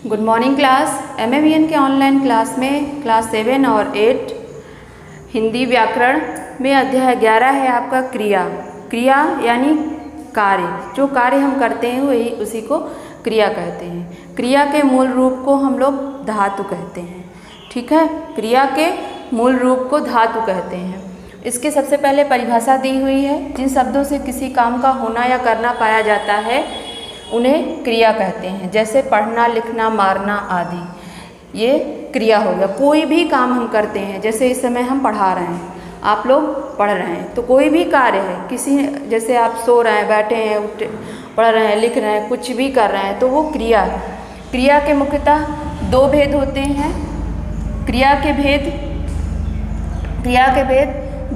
Good morning class. MAVN के online class में class 7 और 8 हिंदी व्याकरण में अध्याय 11 है आपका क्रिया। क्रिया यानी कार्य, जो कार्य हम करते हैं वही उसी को क्रिया कहते हैं। क्रिया के मूल रूप को हम लोग धातु कहते हैं। ठीक है, क्रिया के मूल रूप को धातु कहते हैं। इसके सबसे पहले परिभाषा दी हुई है। जिन शब्दों से किसी काम का होना या करना पाया जाता है उन्हें क्रिया कहते हैं। जैसे पढ़ना, लिखना, मारना आदि, ये क्रिया हो गया। कोई भी काम हम करते हैं, जैसे इस समय हम पढ़ा रहे हैं, आप लोग पढ़ रहे हैं, तो कोई भी कार्य है, किसी जैसे आप सो रहे हैं, बैठे हैं, उठे, पढ़ रहे हैं, लिख रहे हैं, कुछ भी कर रहे हैं, तो वो क्रिया है। क्रिया के मुख्यतः दो भेद होते हैं। क्रिया के भेद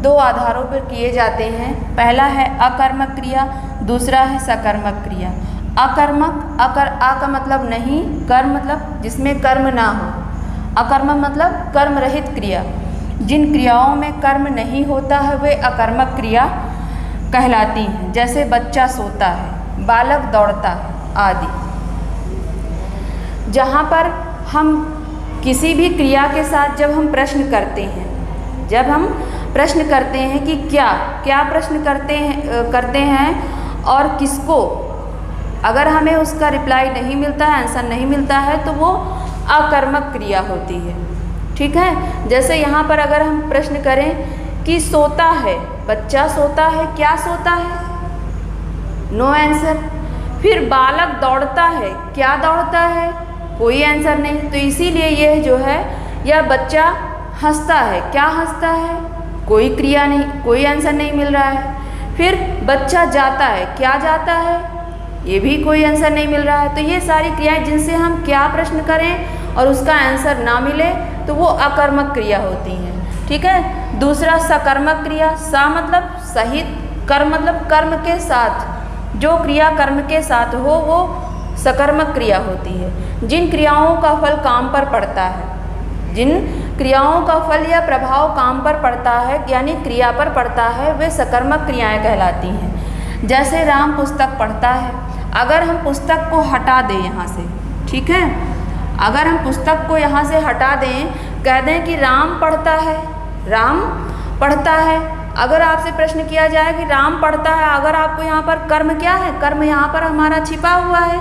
दो आधारों पर किए जाते हैं। पहला है अकर्मक क्रिया, दूसरा है सकर्मक क्रिया। अकर्मक, आ का मतलब नहीं, कर्म मतलब जिसमें कर्म ना हो। अकर्मक मतलब कर्म रहित क्रिया। जिन क्रियाओं में कर्म नहीं होता है वे अकर्मक क्रिया कहलाती हैं। जैसे बच्चा सोता है, बालक दौड़ता है आदि। जहाँ पर हम किसी भी क्रिया के साथ जब हम प्रश्न करते हैं कि क्या प्रश्न करते हैं और किसको, अगर हमें उसका रिप्लाई नहीं मिलता है, आंसर नहीं मिलता है, तो वो अकर्मक क्रिया होती है। ठीक है, जैसे यहाँ पर अगर हम प्रश्न करें कि सोता है, बच्चा सोता है, क्या सोता है, नो आंसर। फिर बालक दौड़ता है, क्या दौड़ता है, कोई आंसर नहीं। तो इसीलिए यह जो है, यह बच्चा हंसता है, क्या हंसता है, कोई क्रिया नहीं, कोई आंसर नहीं मिल रहा है। फिर बच्चा जाता है, क्या जाता है, ये भी कोई आंसर नहीं मिल रहा है। तो ये सारी क्रियाएं जिनसे हम क्या प्रश्न करें और उसका आंसर ना मिले तो वो अकर्मक क्रिया होती हैं। ठीक है। दूसरा सकर्मक क्रिया। सा मतलब सहित, कर्म मतलब कर्म के साथ, जो क्रिया कर्म के साथ हो वो सकर्मक क्रिया होती है। जिन क्रियाओं का फल काम पर पड़ता है, जिन क्रियाओं का फल या प्रभाव काम पर पड़ता है यानी क्रिया पर पड़ता है, वे सकर्मक क्रियाएं कहलाती हैं। जैसे राम पुस्तक पढ़ता है। अगर हम पुस्तक को हटा दें यहाँ से, ठीक है, अगर हम पुस्तक को यहाँ से हटा दें, कह दें कि राम पढ़ता है, राम पढ़ता है। अगर आपसे प्रश्न किया जाए कि राम पढ़ता है, अगर आपको यहाँ पर कर्म क्या है, कर्म यहाँ पर हमारा छिपा हुआ है,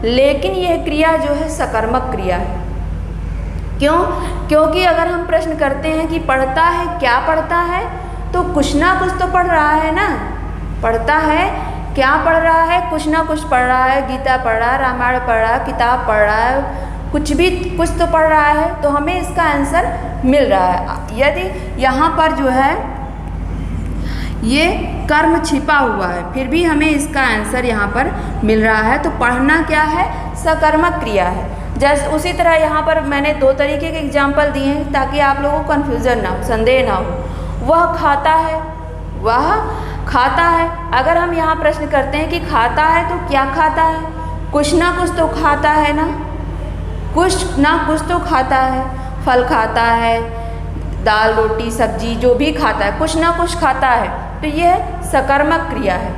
लेकिन यह क्रिया जो है सकर्मक क्रिया है। क्यों? क्योंकि अगर हम प्रश्न करते हैं कि पढ़ता है, क्या पढ़ता है, तो कुछ ना कुछ तो पढ़ रहा है ना। पढ़ता है, क्या पढ़ रहा है, कुछ ना कुछ पढ़ रहा है, गीता पढ़ रहा है, रामायण पढ़ रहा है, किताब पढ़ रहा है, कुछ तो पढ़ रहा है, तो हमें इसका आंसर मिल रहा है। यदि यहाँ पर जो है ये कर्म छिपा हुआ है, फिर भी हमें इसका आंसर यहाँ पर मिल रहा है, तो पढ़ना क्या है, सकर्मक क्रिया है। जैसे उसी तरह यहाँ पर मैंने दो तरीके के एग्जाम्पल दिए हैं ताकि आप लोगों को कन्फ्यूज़न ना हो, संदेह ना हो। वह खाता है, वह खाता है। अगर हम यहाँ प्रश्न करते हैं कि खाता है तो क्या खाता है, कुछ ना कुछ तो खाता है ना, कुछ ना कुछ तो खाता है, फल खाता है, दाल रोटी सब्जी जो भी खाता है, कुछ ना कुछ खाता है, तो यह सकर्मक क्रिया है।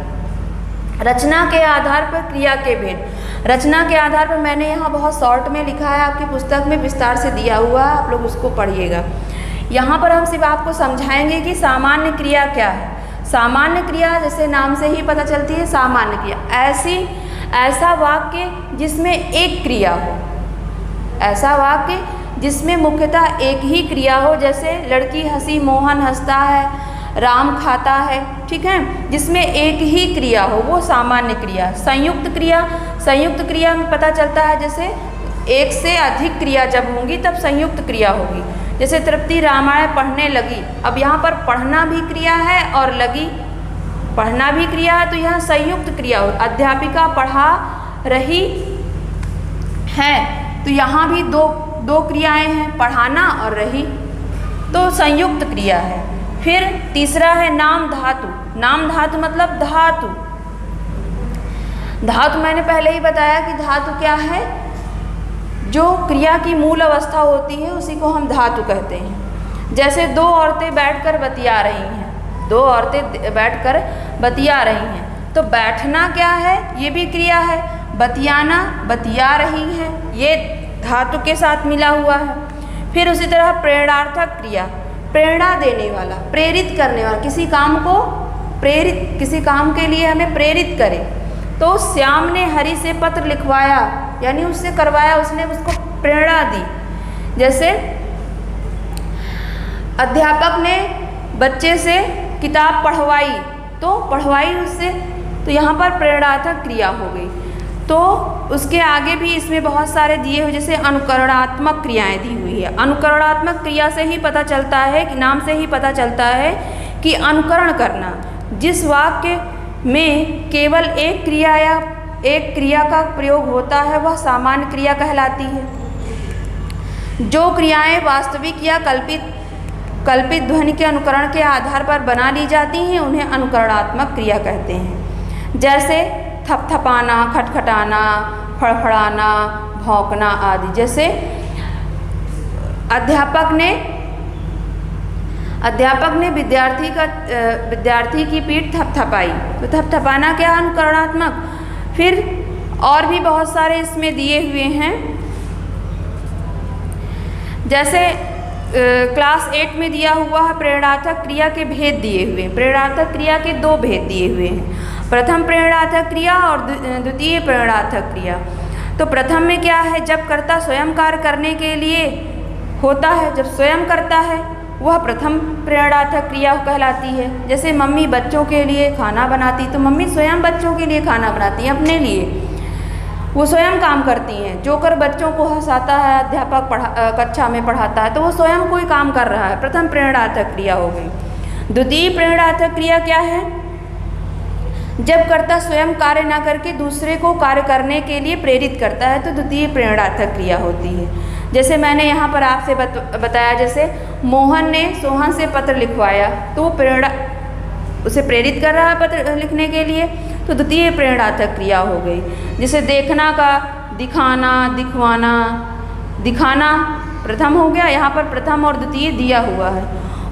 रचना के आधार पर क्रिया के भेद। रचना के आधार पर मैंने यहाँ बहुत शॉर्ट में लिखा है, आपकी पुस्तक में विस्तार से दिया हुआ है, आप लोग उसको पढ़िएगा। यहाँ पर हम सिर्फ आपको समझाएंगे कि सामान्य क्रिया क्या है। सामान्य क्रिया जैसे नाम से ही पता चलती है, सामान्य क्रिया ऐसा वाक्य जिसमें एक क्रिया हो, ऐसा वाक्य जिसमें मुख्यतः एक ही क्रिया हो। जैसे लड़की हंसी, मोहन हंसता है, राम खाता है, ठीक है, जिसमें एक ही क्रिया हो, वो सामान्य क्रिया। संयुक्त क्रिया में पता चलता है जैसे एक से अधिक क्रिया जब होंगी तब संयुक्त क्रिया होगी। जैसे तृप्ति रामायण पढ़ने लगी, अब यहाँ पर पढ़ना भी क्रिया है और लगी पढ़ना भी क्रिया है, तो यहाँ संयुक्त क्रिया हो। अध्यापिका पढ़ा रही है, तो यहाँ भी दो क्रियाएं हैं, पढ़ाना और रही, तो संयुक्त क्रिया है। फिर तीसरा है नाम धातु। नाम धातु मतलब धातु। धातु मैंने पहले ही बताया कि धातु क्या है, जो क्रिया की मूल अवस्था होती है उसी को हम धातु कहते हैं। जैसे दो औरतें बैठकर बतिया रही हैं, दो औरतें बैठकर बतिया रही हैं, तो बैठना क्या है, ये भी क्रिया है। बतियाना, बतिया रही है, ये धातु के साथ मिला हुआ है। फिर उसी तरह प्रेरणार्थक क्रिया, प्रेरणा देने वाला, प्रेरित करने वाला, किसी काम को प्रेरित, किसी काम के लिए हमें प्रेरित करे। तो श्याम ने हरि से पत्र लिखवाया, यानी उससे करवाया, उसने उसको प्रेरणा दी। जैसे अध्यापक ने बच्चे से किताब पढ़वाई, तो पढ़वाई उससे, तो यहाँ पर प्रेरणार्थक क्रिया हो गई। तो उसके आगे भी इसमें बहुत सारे दिए हुए, जैसे अनुकरणात्मक क्रियाएं दी हुई है। अनुकरणात्मक क्रिया से ही पता चलता है, कि नाम से ही पता चलता है कि अनुकरण करना, जिस वाक्य में केवल एक क्रिया या एक क्रिया का प्रयोग होता है वह सामान्य क्रिया कहलाती है। जो क्रियाएं वास्तविक या कल्पित ध्वनि के अनुकरण के आधार पर बना ली जाती हैं उन्हें अनुकरणात्मक क्रिया कहते हैं। जैसे थपथपाना, खटखटाना, फड़फड़ाना, भौंकना आदि। जैसे अध्यापक ने विद्यार्थी की पीठ थपथपाई, तो थपथपाना क्या, अनुकरणात्मक। फिर और भी बहुत सारे इसमें दिए हुए हैं। जैसे क्लास 8 में दिया हुआ है प्रेरणार्थक क्रिया के भेद दिए हुए हैं। प्रेरणार्थक क्रिया के 2 भेद दिए हुए हैं, प्रथम प्रेरणार्थक क्रिया और द्वितीय प्रेरणार्थक क्रिया। तो प्रथम में क्या है, जब कर्ता स्वयं कार्य करने के लिए होता है, जब स्वयं करता है वह प्रथम प्रेरणार्थक क्रिया कहलाती है। जैसे मम्मी बच्चों के लिए खाना बनाती, तो मम्मी स्वयं बच्चों के लिए खाना बनाती हैं, अपने लिए वो स्वयं काम करती हैं। जोकर बच्चों को हंसाता है, अध्यापक कक्षा में पढ़ाता है, तो वो स्वयं कोई काम कर रहा है, प्रथम प्रेरणार्थक क्रिया हो गई। द्वितीय प्रेरणार्थक क्रिया क्या है, जब कर्ता स्वयं कार्य न करके दूसरे को कार्य करने के लिए प्रेरित करता है, तो द्वितीय प्रेरणार्थक क्रिया होती है। जैसे मैंने यहाँ पर आपसे बताया, जैसे मोहन ने सोहन से पत्र लिखवाया, तो वो उसे प्रेरित कर रहा है पत्र लिखने के लिए, तो द्वितीय प्रेरणार्थक क्रिया हो गई। जैसे देखना का दिखाना, दिखवाना, दिखाना प्रथम हो गया, यहाँ पर प्रथम और द्वितीय दिया हुआ है।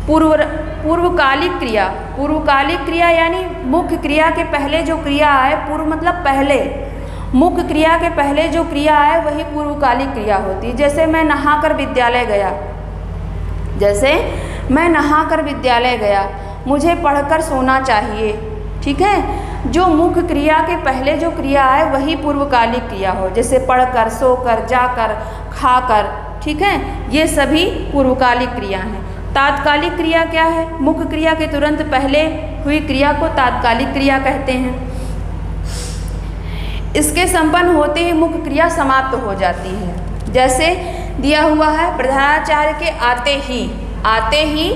पूर्वकालिक क्रिया, पूर्वकालिक क्रिया यानी मुख्य क्रिया के पहले जो क्रिया है, पूर्व मतलब पहले, मुख्य क्रिया के पहले जो क्रिया है वही पूर्वकालिक क्रिया होती है। जैसे मैं नहाकर विद्यालय गया, जैसे मैं नहाकर विद्यालय गया, मुझे पढ़कर सोना चाहिए, ठीक है। जो मुख्य क्रिया के पहले जो क्रिया है वही पूर्वकालिक क्रिया हो, जैसे पढ़कर, सोकर, जाकर, खाकर, ठीक है, ये सभी पूर्वकालिक क्रिया हैं। तात्कालिक क्रिया क्या है, मुख्य क्रिया के तुरंत पहले हुई क्रिया को तात्कालिक क्रिया कहते हैं। इसके संपन्न होते ही मुख्य क्रिया समाप्त हो जाती है। जैसे दिया हुआ है, प्रधानाचार्य के आते ही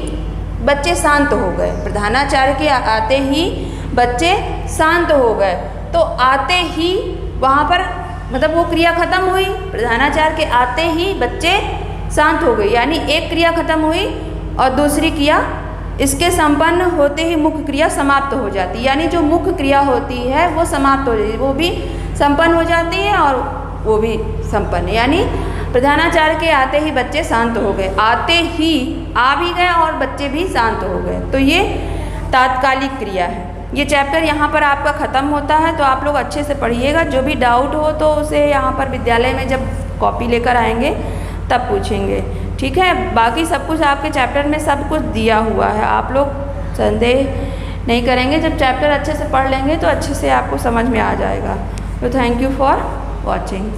बच्चे शांत हो गए। प्रधानाचार्य के आते ही बच्चे शांत हो गए, तो आते ही वहाँ पर मतलब वो क्रिया खत्म हुई, प्रधानाचार्य के आते ही बच्चे शांत हो गए, यानी एक क्रिया खत्म हुई और दूसरी क्रिया इसके संपन्न होते ही मुख्य क्रिया समाप्त हो जाती है। यानी जो मुख्य क्रिया होती है वो समाप्त हो जाती है, वो भी संपन्न हो जाती है और वो भी संपन्न, यानी प्रधानाचार्य के आते ही बच्चे शांत हो गए, आते ही आ भी गए और बच्चे भी शांत हो गए, तो ये तात्कालिक क्रिया है। ये चैप्टर यहाँ पर आपका ख़त्म होता है, तो आप लोग अच्छे से पढ़िएगा। जो भी डाउट हो तो उसे यहाँ पर विद्यालय में जब कॉपी लेकर आएंगे तब पूछेंगे, ठीक है। बाकी सब कुछ आपके चैप्टर में सब कुछ दिया हुआ है, आप लोग संदेह नहीं करेंगे। जब चैप्टर अच्छे से पढ़ लेंगे तो अच्छे से आपको समझ में आ जाएगा। तो थैंक यू फॉर वॉचिंग।